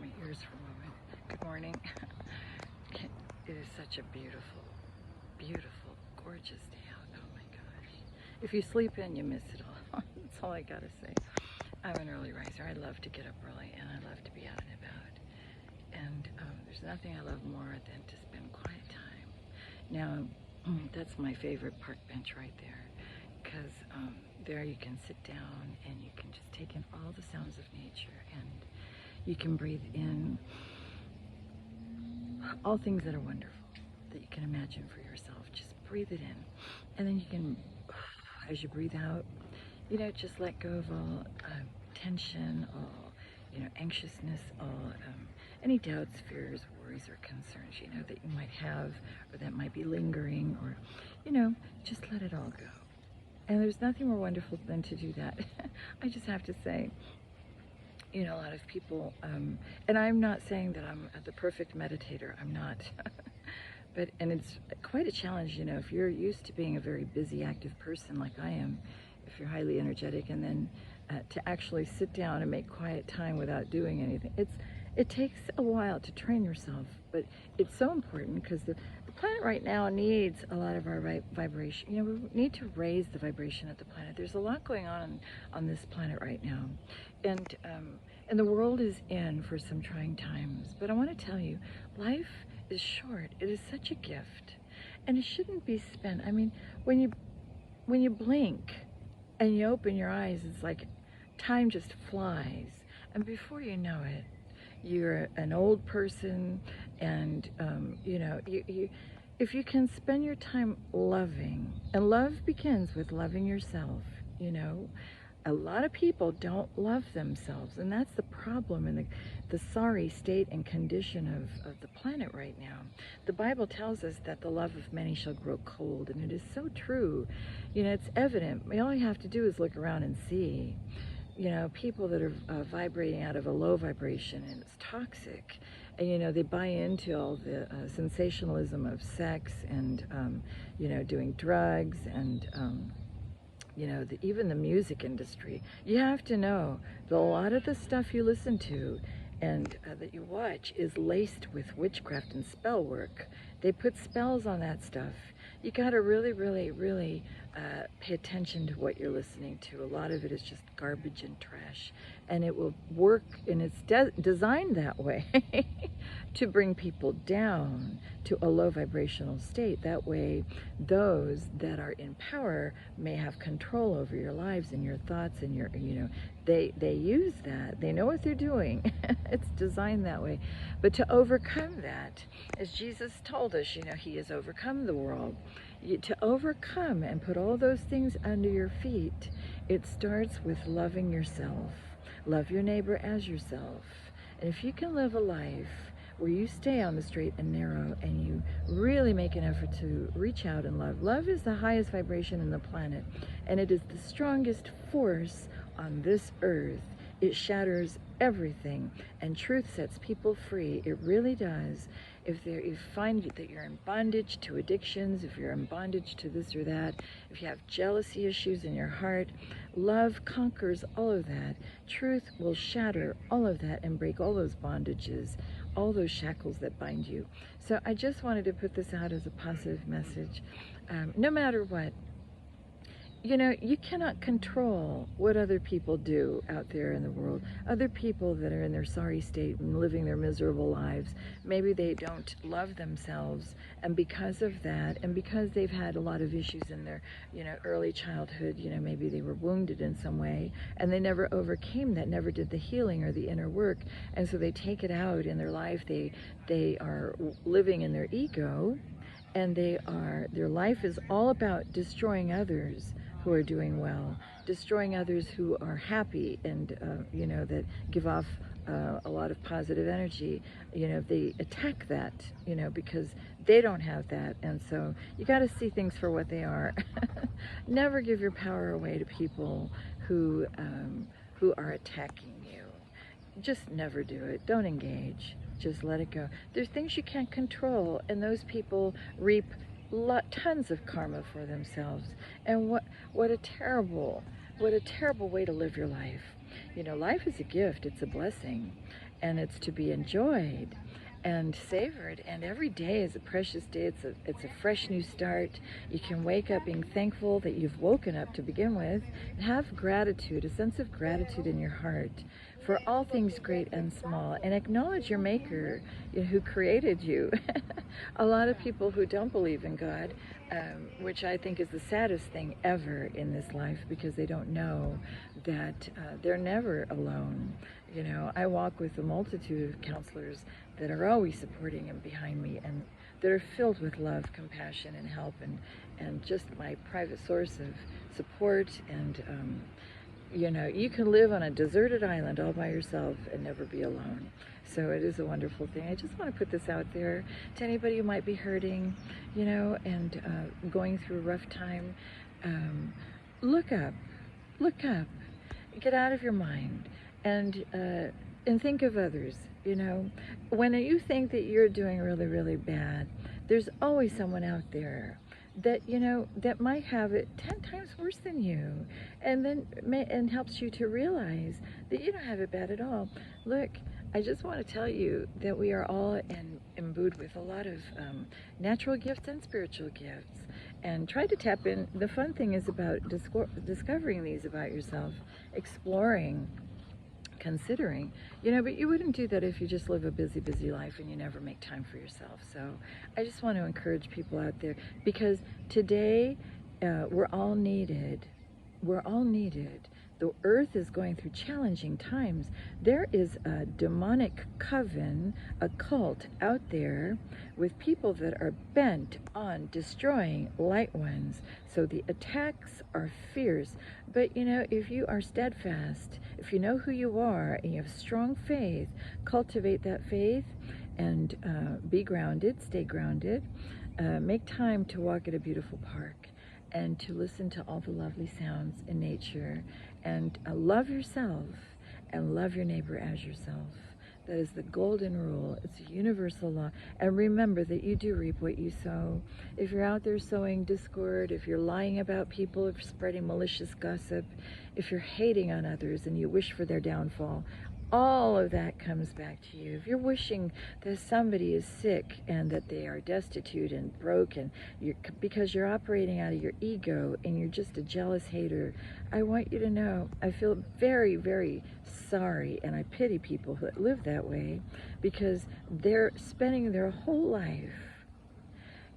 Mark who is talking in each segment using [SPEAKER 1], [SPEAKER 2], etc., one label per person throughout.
[SPEAKER 1] my ears for a moment. Good morning. It is such a beautiful, beautiful, gorgeous day out. Oh my gosh. If you sleep in, you miss it all. That's all I gotta say. I'm an early riser. I love to get up early and I love to be out and about. And there's nothing I love more than to spend quiet time. Now, that's my favorite park bench right there, because there you can sit down and you can just take in all the sounds of nature, and you can breathe in all things that are wonderful that you can imagine for yourself. Just breathe it in, and then you can, as you breathe out, just let go of all tension, all anxiousness, all any doubts, fears, worries, or concerns that you might have, or that might be lingering, or just let it all go. And there's nothing more wonderful than to do that. I just have to say, a lot of people, and I'm not saying that I'm the perfect meditator, I'm not. And it's quite a challenge, if you're used to being a very busy, active person like I am, if you're highly energetic, and then to actually sit down and make quiet time without doing anything. It takes a while to train yourself, but it's so important, because the planet right now needs a lot of our vibration. We need to raise the vibration of the planet. There's a lot going on this planet right now, and the world is in for some trying times. But I want to tell you, life is short. It is such a gift, and it shouldn't be spent. I mean, when you blink and you open your eyes, it's like time just flies, and before you know it, you're an old person. And if you can spend your time loving, and love begins with loving yourself. A lot of people don't love themselves, and that's the problem in the sorry state and condition of the planet right now. The Bible tells us that the love of many shall grow cold, and it is so true. It's evident. All you have to do is look around and see people that are vibrating out of a low vibration, and it's toxic. And they buy into all the sensationalism of sex, and doing drugs, and even the music industry. You have to know that a lot of the stuff you listen to and that you watch is laced with witchcraft and spell work. They put spells on that stuff. You got to really, really, really pay attention to what you're listening to. A lot of it is just garbage and trash, and it will work, and it's designed that way to bring people down to a low vibrational state. That way, those that are in power may have control over your lives and your thoughts, and your, they use that. They know what they're doing. It's designed that way. But to overcome that, as Jesus told us, He has overcome the world. To overcome and put all those things under your feet, it starts with loving yourself. Love your neighbor as yourself. And if you can live a life where you stay on the straight and narrow, and you really make an effort to reach out and love. Love is the highest vibration in the planet, and it is the strongest force on this earth. It shatters everything, and truth sets people free. It really does. If you find that you're in bondage to addictions, if you're in bondage to this or that, if you have jealousy issues in your heart, love conquers all of that. Truth will shatter all of that and break all those bondages, all those shackles that bind you. So I just wanted to put this out as a positive message. No matter what, you cannot control what other people do out there in the world. Other people that are in their sorry state and living their miserable lives, maybe they don't love themselves, and because of that, and because they've had a lot of issues in their early childhood, maybe they were wounded in some way, and they never overcame that, never did the healing or the inner work, and so they take it out in their life. They are living in their ego, and their life is all about destroying others who are doing well, destroying others who are happy, and that give off a lot of positive energy. They attack that, because they don't have that. And so you got to see things for what they are. Never give your power away to people who are attacking you. Just never do it. Don't engage. Just let it go. There's things you can't control, and those people reap tons of karma for themselves. And what a terrible way to live your life. You know, life is a gift, it's a blessing, and it's to be enjoyed and savored, and every day is a precious day. It's a fresh new start. You can wake up being thankful that you've woken up to begin with, and have gratitude, a sense of gratitude in your heart for all things great and small, and acknowledge your maker, you know, who created you. A lot of people who don't believe in God, which I think is the saddest thing ever in this life, because they don't know that they're never alone. You know, I walk with a multitude of counselors that are always supporting and behind me, and that are filled with love, compassion, and help, and just my private source of support. And you know, you can live on a deserted island all by yourself and never be alone. So it is a wonderful thing. I just want to put this out there to anybody who might be hurting, you know, and going through a rough time. Look up, get out of your mind, and think of others. You know, when you think that you're doing really, really bad, there's always someone out there that, you know, that might have it 10 times worse than you, and then and helps you to realize that you don't have it bad at all. Look, I just want to tell you that we are all imbued with a lot of natural gifts and spiritual gifts, and try to tap in. The fun thing is about discovering these about yourself, exploring, considering, you know, but you wouldn't do that if you just live a busy, busy life and you never make time for yourself. So I just want to encourage people out there, because today we're all needed. We're all needed. The earth is going through challenging times. There is a demonic coven, a cult out there with people that are bent on destroying light ones. So the attacks are fierce. But you know, if you are steadfast, if you know who you are and you have strong faith, cultivate that faith, and be grounded, stay grounded. Make time to walk at a beautiful park, and to listen to all the lovely sounds in nature, and love yourself and love your neighbor as yourself. That is the golden rule. It's a universal law. And remember that you do reap what you sow. If you're out there sowing discord, if you're lying about people, if you're spreading malicious gossip, if you're hating on others and you wish for their downfall, all of that comes back to you. If you're wishing that somebody is sick and that they are destitute and broken, because you're operating out of your ego and you're just a jealous hater, I want you to know I feel very, very sorry, and I pity people who live that way, because they're spending their whole life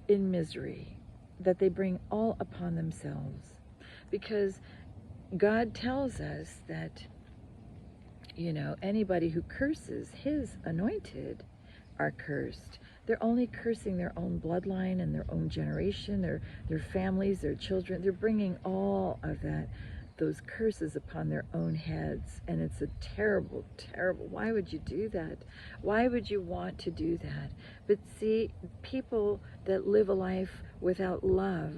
[SPEAKER 1] in misery that they bring all upon themselves. Because God tells us that, you know, anybody who curses his anointed are cursed. They're only cursing their own bloodline and their own generation, their families, their children. They're bringing all of those curses upon their own heads. And it's a terrible, terrible. Why would you do that? Why would you want to do that? But see, people that live a life without love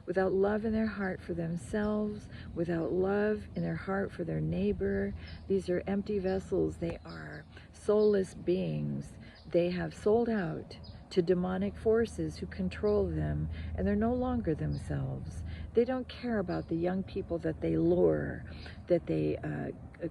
[SPEAKER 1] in their heart for themselves, without love in their heart for their neighbor, these are empty vessels. They are soulless beings. They have sold out to demonic forces who control them, and they're no longer themselves. They don't care about the young people that they lure, that they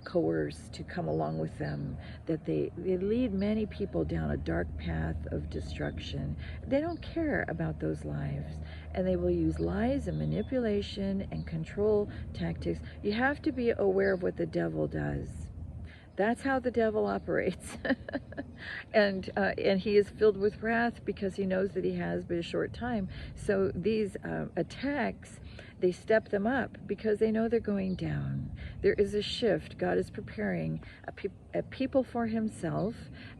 [SPEAKER 1] coerce to come along with them, that they lead many people down a dark path of destruction. They don't care about those lives, and they will use lies and manipulation and control tactics. You have to be aware of what the devil does. That's how the devil operates. And he is filled with wrath because he knows that he has but a short time. So these attacks, they step them up because they know they're going down. There is a shift. God is preparing a people for himself,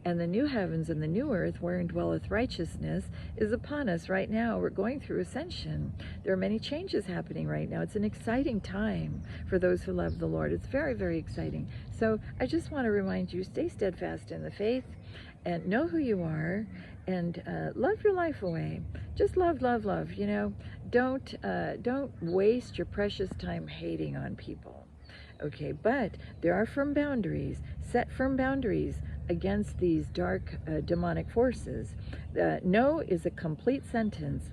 [SPEAKER 1] and the new heavens and the new earth wherein dwelleth righteousness is upon us right now. We're going through ascension. There are many changes happening right now. It's an exciting time for those who love the Lord. It's very, very exciting. So I just want to remind you, stay steadfast in the faith, and know who you are, and love your life away. Just love, love, love. You know, don't waste your precious time hating on people. Okay, but there are firm boundaries. Set firm boundaries against these dark demonic forces. No is a complete sentence.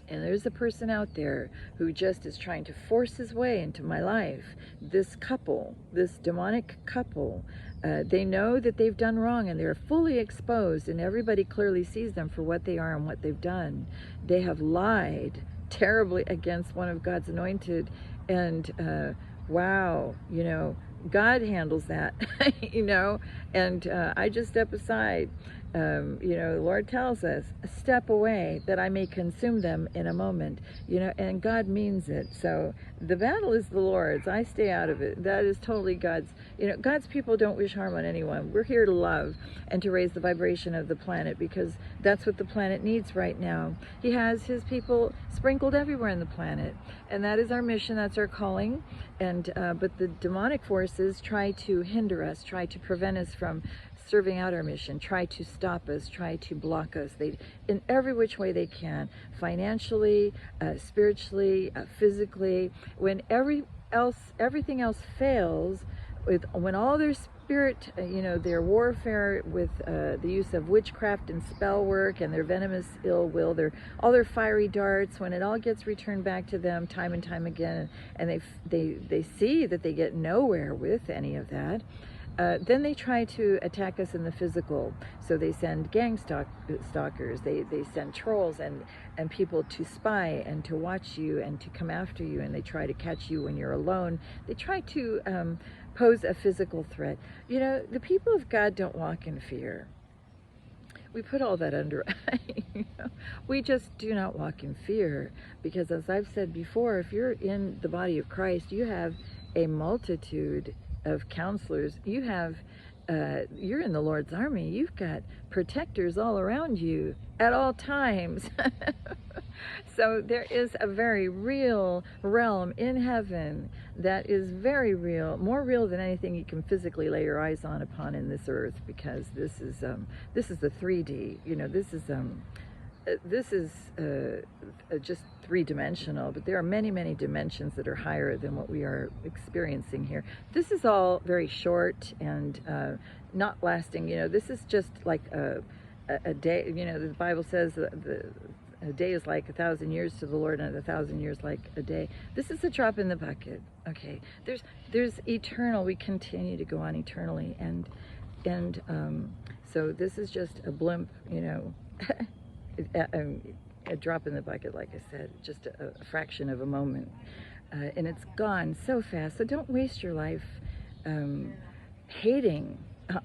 [SPEAKER 1] And there's a person out there who just is trying to force his way into my life. This couple, this demonic couple, they know that they've done wrong and they're fully exposed, and everybody clearly sees them for what they are and what they've done. They have lied terribly against one of God's anointed, and wow, you know, God handles that, you know, and I just step aside. You know, the Lord tells us, step away that I may consume them in a moment, you know, and God means it. So the battle is the Lord's. I stay out of it. That is totally God's. You know, God's people don't wish harm on anyone. We're here to love and to raise the vibration of the planet, because that's what the planet needs right now. He has his people sprinkled everywhere in the planet, and that is our mission. That's our calling. And but the demonic forces try to hinder us, try to prevent us from serving out our mission, try to stop us, try to block us. They, in every which way they can, financially, spiritually, physically. When everything else fails, when all their spirit, you know, their warfare with the use of witchcraft and spell work and their venomous ill will, all their fiery darts, when it all gets returned back to them time and time again, and they see that they get nowhere with any of that. Then they try to attack us in the physical. So they send gang stalkers, they send trolls and people to spy and to watch you and to come after you, and they try to catch you when you're alone. They try to pose a physical threat. You know, the people of God don't walk in fear. We put all that under, you know, we just do not walk in fear, because as I've said before, if you're in the body of Christ, you have a multitude of counselors. You have, you're in the Lord's army. You've got protectors all around you at all times. So there is a very real realm in heaven that is very real, more real than anything you can physically lay your eyes on upon in this earth, because this is the 3D. You know, this is just three-dimensional, but there are many, many dimensions that are higher than what we are experiencing here. This is all very short and not lasting. You know, this is just like a day. You know, the Bible says a day is like 1,000 years to the Lord, and 1,000 years like a day. This is a drop in the bucket. Okay, there's eternal. We continue to go on eternally, and so this is just a blimp. You know. A drop in the bucket, like I said, just a fraction of a moment, and it's gone so fast. So don't waste your life hating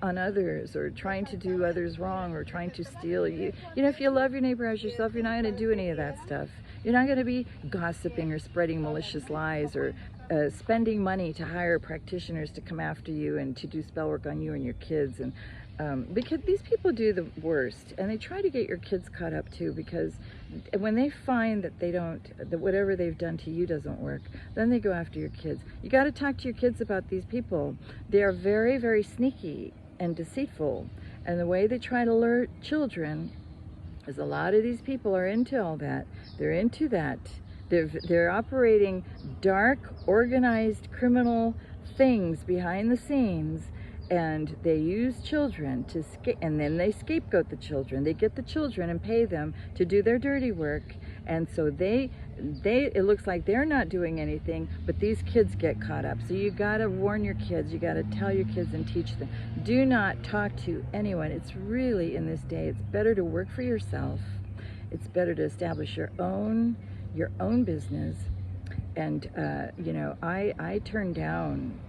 [SPEAKER 1] on others, or trying to do others wrong, or trying to steal. You know, if you love your neighbor as yourself, you're not going to do any of that stuff. You're not going to be gossiping or spreading malicious lies, or spending money to hire practitioners to come after you and to do spell work on you and your kids. And because these people do the worst, and they try to get your kids caught up too, because when they find that that whatever they've done to you doesn't work, then they go after your kids. You got to talk to your kids about these people. They are very, very sneaky and deceitful, and the way they try to lure children is, a lot of these people are into all that. They're into that. They're operating dark, organized criminal things behind the scenes, and they use children and then they scapegoat the children. They get the children and pay them to do their dirty work, and so it looks like they're not doing anything, but these kids get caught up. So you gotta warn your kids. You gotta tell your kids and teach them. Do not talk to anyone. It's really, in this day, it's better to work for yourself. It's better to establish your own business. And you know, I turned down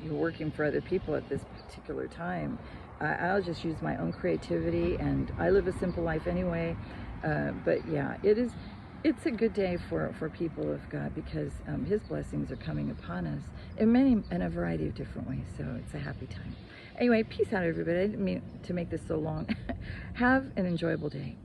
[SPEAKER 1] working for other people at this particular time. I'll just use my own creativity, and I live a simple life anyway. But yeah, it's a good day for people of God, because his blessings are coming upon us in a variety of different ways. So it's a happy time. Anyway, peace out, everybody. I didn't mean to make this so long. Have an enjoyable day.